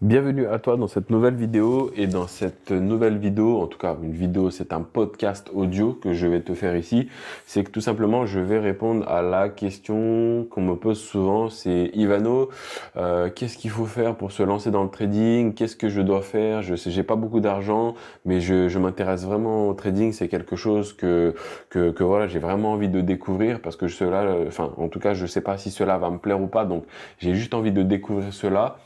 Bienvenue à toi dans cette nouvelle vidéo et dans cette nouvelle vidéo, en tout cas une vidéo, c'est un podcast audio que je vais te faire ici. C'est que tout simplement je vais répondre à la question qu'on me pose souvent, c'est Ivano, qu'est-ce qu'il faut faire pour se lancer dans le trading? Qu'est-ce que je dois faire? Je sais, j'ai pas beaucoup d'argent, mais je m'intéresse vraiment au trading. C'est quelque chose que voilà, j'ai vraiment envie de découvrir parce que cela, enfin en tout cas je sais pas si cela va me plaire ou pas, donc j'ai juste envie de découvrir cela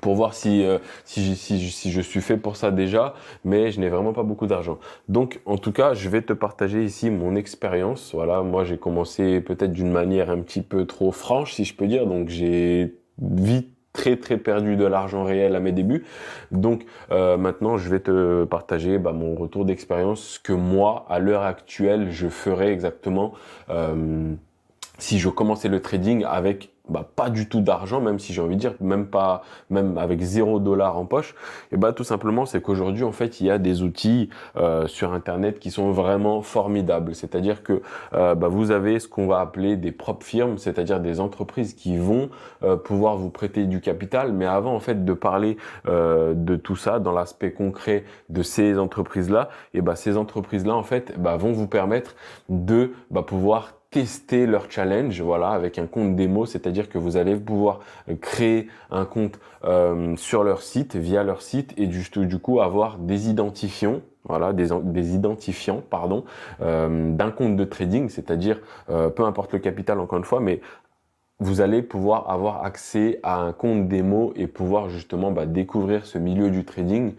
pour voir si je suis fait pour ça déjà, mais je n'ai vraiment pas beaucoup d'argent. Donc, en tout cas, je vais te partager ici mon expérience. Voilà, moi, j'ai commencé peut-être d'une manière un petit peu trop franche, si je peux dire. Donc, j'ai vite très perdu de l'argent réel à mes débuts. Donc, maintenant, je vais te partager mon retour d'expérience, ce que moi, à l'heure actuelle, je ferais exactement si je commençais le trading avec pas du tout d'argent, même si j'ai envie de dire, même avec 0 $ en poche, et tout simplement, c'est qu'aujourd'hui, en fait, il y a des outils sur Internet qui sont vraiment formidables. C'est-à-dire que vous avez ce qu'on va appeler des propres firmes, c'est-à-dire des entreprises qui vont pouvoir vous prêter du capital. Mais avant, en fait, de parler de tout ça, dans l'aspect concret de ces entreprises-là, ces entreprises-là, en fait, vont vous permettre de pouvoir tester leur challenge, voilà, avec un compte démo, c'est-à-dire que vous allez pouvoir créer un compte sur leur site, via leur site, et du coup avoir des identifiants, voilà, des identifiants, pardon, d'un compte de trading, c'est-à-dire peu importe le capital encore une fois, mais vous allez pouvoir avoir accès à un compte démo et pouvoir justement découvrir ce milieu du trading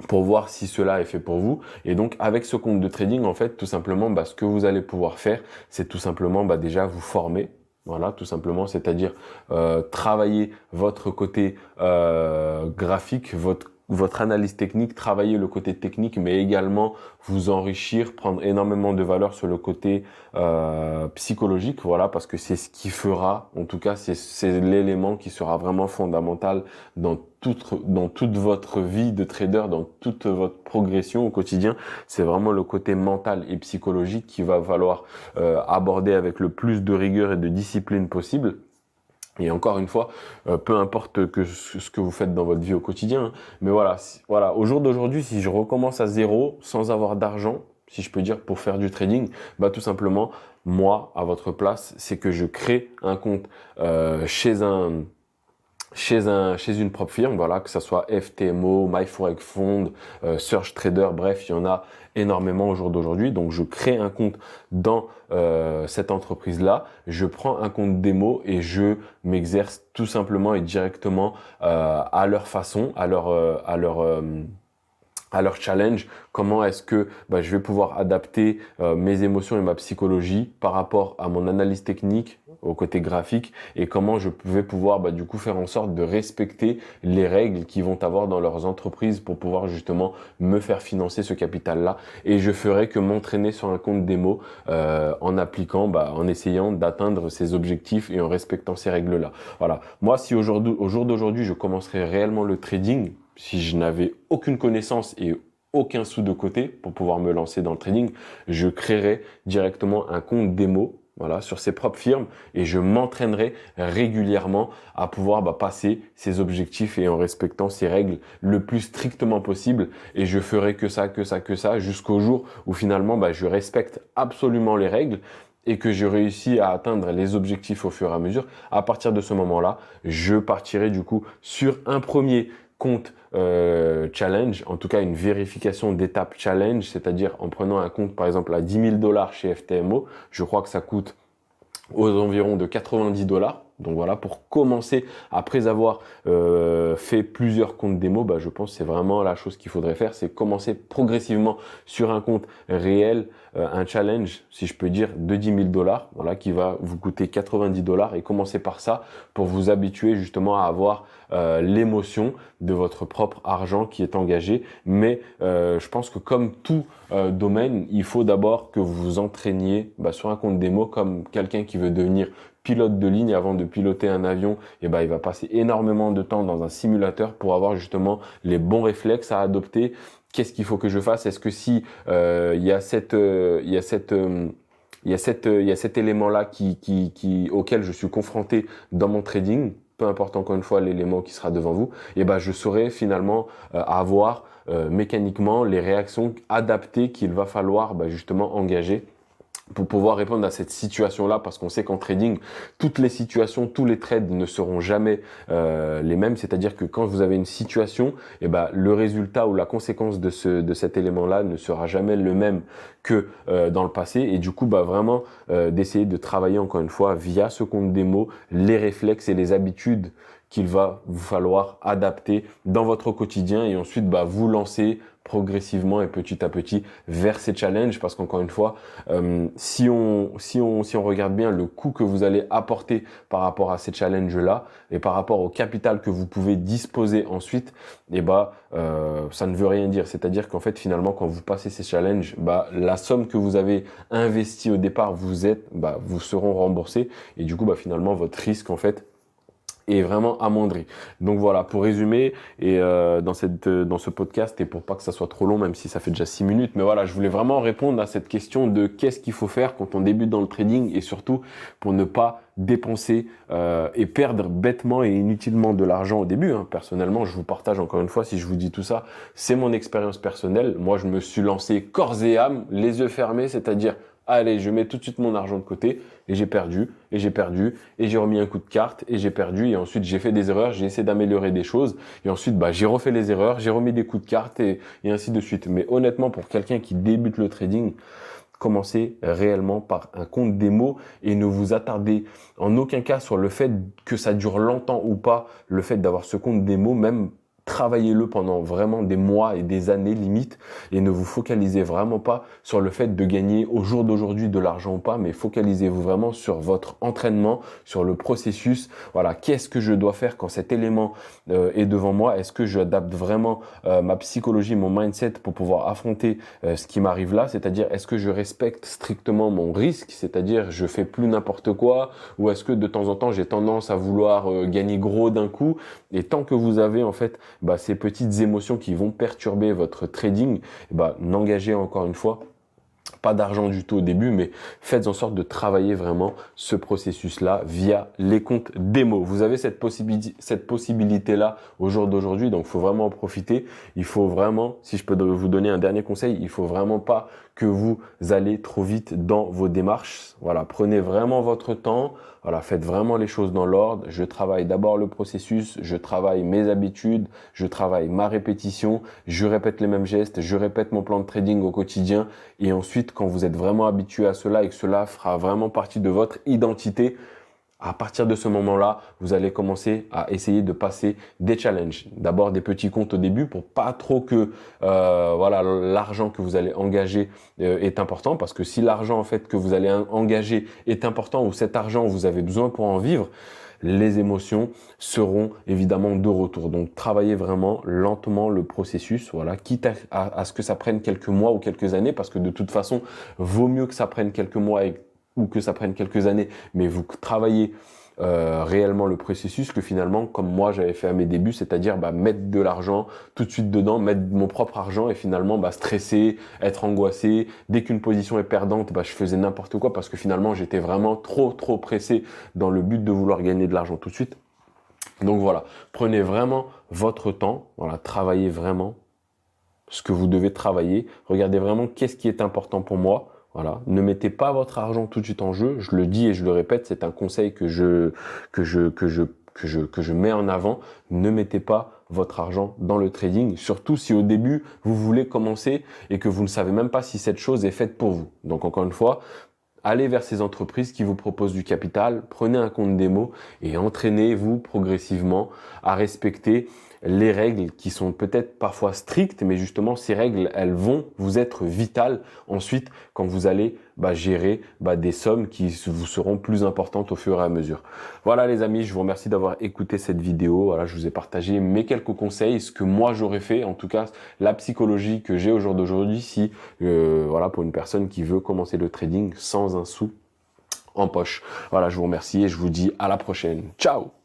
pour voir si cela est fait pour vous. Et donc, avec ce compte de trading, en fait, tout simplement, ce que vous allez pouvoir faire, c'est tout simplement déjà vous former. Voilà, tout simplement, c'est-à-dire travailler votre côté graphique, votre analyse technique, travailler le côté technique, mais également vous enrichir, prendre énormément de valeur sur le côté psychologique, voilà, parce que c'est ce qui fera, en tout cas, c'est l'élément qui sera vraiment fondamental dans toute votre vie de trader, dans toute votre progression au quotidien. C'est vraiment le côté mental et psychologique qu'il va falloir aborder avec le plus de rigueur et de discipline possible. Et encore une fois, peu importe ce que vous faites dans votre vie au quotidien, hein, mais voilà, au jour d'aujourd'hui, si je recommence à zéro, sans avoir d'argent, si je peux dire, pour faire du trading, tout simplement, moi, à votre place, c'est que je crée un compte chez une propre firme, voilà, que ça soit FTMO, MyForexFund, Search Trader, bref, il y en a énormément au jour d'aujourd'hui. Donc, je crée un compte dans cette entreprise-là, je prends un compte démo et je m'exerce tout simplement et directement à leur façon, à leur challenge, comment est-ce que je vais pouvoir adapter mes émotions et ma psychologie par rapport à mon analyse technique au côté graphique et comment je vais pouvoir du coup faire en sorte de respecter les règles qu'ils vont avoir dans leurs entreprises pour pouvoir justement me faire financer ce capital-là. Et je ferai que m'entraîner sur un compte démo en appliquant, en essayant d'atteindre ces objectifs et en respectant ces règles-là. Voilà. Moi, si au jour d'aujourd'hui, je commencerai réellement le trading, si je n'avais aucune connaissance et aucun sou de côté pour pouvoir me lancer dans le trading, je créerais directement un compte démo, voilà, sur ses propres firmes et je m'entraînerai régulièrement à pouvoir passer ces objectifs et en respectant ces règles le plus strictement possible et je ferai que ça jusqu'au jour où finalement je respecte absolument les règles et que je réussis à atteindre les objectifs au fur et à mesure. À partir de ce moment-là, je partirai du coup sur un premier compte challenge, en tout cas une vérification d'étape challenge, c'est-à-dire en prenant un compte par exemple à 10 000 $ chez FTMO, je crois que ça coûte aux environs de 90 $. Donc voilà, pour commencer, après avoir fait plusieurs comptes démo, je pense que c'est vraiment la chose qu'il faudrait faire, c'est commencer progressivement sur un compte réel, un challenge, si je peux dire, de 10 000 $, voilà, qui va vous coûter 90 $ et commencer par ça pour vous habituer justement à avoir l'émotion de votre propre argent qui est engagé. Mais je pense que comme tout domaine, il faut d'abord que vous vous entraîniez sur un compte démo comme quelqu'un qui veut devenir pilote de ligne. Avant de piloter un avion, il va passer énormément de temps dans un simulateur pour avoir justement les bons réflexes à adopter. Qu'est-ce qu'il faut que je fasse? Est-ce que si il y a cet élément-là auquel je suis confronté dans mon trading, peu importe encore une fois l'élément qui sera devant vous, et ben je saurai finalement avoir mécaniquement les réactions adaptées qu'il va falloir justement engager pour pouvoir répondre à cette situation-là, parce qu'on sait qu'en trading, toutes les situations, tous les trades ne seront jamais les mêmes. C'est-à-dire que quand vous avez une situation, le résultat ou la conséquence de cet élément-là ne sera jamais le même que dans le passé. Et du coup, vraiment d'essayer de travailler encore une fois via ce compte démo, les réflexes et les habitudes qu'il va vous falloir adapter dans votre quotidien et ensuite vous lancer progressivement et petit à petit vers ces challenges, parce qu'encore une fois, si on regarde bien le coût que vous allez apporter par rapport à ces challenges-là et par rapport au capital que vous pouvez disposer ensuite, ça ne veut rien dire. C'est-à-dire qu'en fait, finalement, quand vous passez ces challenges, la somme que vous avez investie au départ, vous seront remboursés et du coup, finalement, votre risque, en fait, est vraiment amoindri. Donc voilà, pour résumer, et dans ce podcast, et pour pas que ça soit trop long, même si ça fait déjà 6 minutes, mais voilà, je voulais vraiment répondre à cette question de qu'est-ce qu'il faut faire quand on débute dans le trading, et surtout pour ne pas dépenser et perdre bêtement et inutilement de l'argent au début. Personnellement, je vous partage encore une fois, si je vous dis tout ça, c'est mon expérience personnelle. Moi, je me suis lancé corps et âme, les yeux fermés, c'est-à-dire allez, je mets tout de suite mon argent de côté et j'ai perdu, et j'ai perdu, et j'ai remis un coup de carte et j'ai perdu, et ensuite j'ai fait des erreurs, j'ai essayé d'améliorer des choses, et ensuite j'ai refait les erreurs, j'ai remis des coups de carte et ainsi de suite. Mais honnêtement, pour quelqu'un qui débute le trading, commencez réellement par un compte démo et ne vous attardez en aucun cas sur le fait que ça dure longtemps ou pas, le fait d'avoir ce compte démo, même travaillez-le pendant vraiment des mois et des années limite, et ne vous focalisez vraiment pas sur le fait de gagner au jour d'aujourd'hui de l'argent ou pas, mais focalisez-vous vraiment sur votre entraînement, sur le processus. Voilà, qu'est-ce que je dois faire quand cet élément est devant moi? Est-ce que j'adapte vraiment ma psychologie, mon mindset pour pouvoir affronter ce qui m'arrive là? C'est-à-dire, est-ce que je respecte strictement mon risque? C'est-à-dire, je fais plus n'importe quoi? Ou est-ce que de temps en temps, j'ai tendance à vouloir gagner gros d'un coup? Et tant que vous avez en fait ces petites émotions qui vont perturber votre trading, n'engagez encore une fois pas d'argent du tout au début, mais faites en sorte de travailler vraiment ce processus-là via les comptes démo. Vous avez cette possibilité-là au jour d'aujourd'hui, donc il faut vraiment en profiter. Il faut vraiment, si je peux vous donner un dernier conseil, il faut vraiment pas que vous allez trop vite dans vos démarches. Voilà, prenez vraiment votre temps. Voilà, faites vraiment les choses dans l'ordre. Je travaille d'abord le processus, je travaille mes habitudes, je travaille ma répétition, je répète les mêmes gestes, je répète mon plan de trading au quotidien. Et ensuite, quand vous êtes vraiment habitué à cela et que cela fera vraiment partie de votre identité, à partir de ce moment-là, vous allez commencer à essayer de passer des challenges. D'abord des petits comptes au début pour pas trop que l'argent que vous allez engager est important, parce que si l'argent en fait que vous allez engager est important, ou cet argent vous avez besoin pour en vivre, les émotions seront évidemment de retour. Donc travaillez vraiment lentement le processus, voilà, quitte à ce que ça prenne quelques mois ou quelques années, parce que de toute façon, vaut mieux que ça prenne quelques mois ou que ça prenne quelques années, mais vous travaillez réellement le processus, que finalement, comme moi j'avais fait à mes débuts, c'est-à-dire mettre de l'argent tout de suite dedans, mettre mon propre argent et finalement stresser, être angoissé. Dès qu'une position est perdante, je faisais n'importe quoi, parce que finalement j'étais vraiment trop pressé dans le but de vouloir gagner de l'argent tout de suite. Donc voilà, prenez vraiment votre temps, voilà, travaillez vraiment ce que vous devez travailler, regardez vraiment qu'est-ce qui est important pour moi. Voilà, ne mettez pas votre argent tout de suite en jeu. Je le dis et je le répète, c'est un conseil que je mets en avant. Ne mettez pas votre argent dans le trading, surtout si au début vous voulez commencer et que vous ne savez même pas si cette chose est faite pour vous. Donc encore une fois, allez vers ces entreprises qui vous proposent du capital, prenez un compte démo et entraînez-vous progressivement à respecter les règles qui sont peut-être parfois strictes, mais justement ces règles, elles vont vous être vitales ensuite quand vous allez gérer des sommes qui vous seront plus importantes au fur et à mesure. Voilà les amis, je vous remercie d'avoir écouté cette vidéo. Voilà, je vous ai partagé mes quelques conseils, ce que moi j'aurais fait, en tout cas la psychologie que j'ai au jour d'aujourd'hui, si pour une personne qui veut commencer le trading sans un sou en poche. Voilà, je vous remercie et je vous dis à la prochaine. Ciao!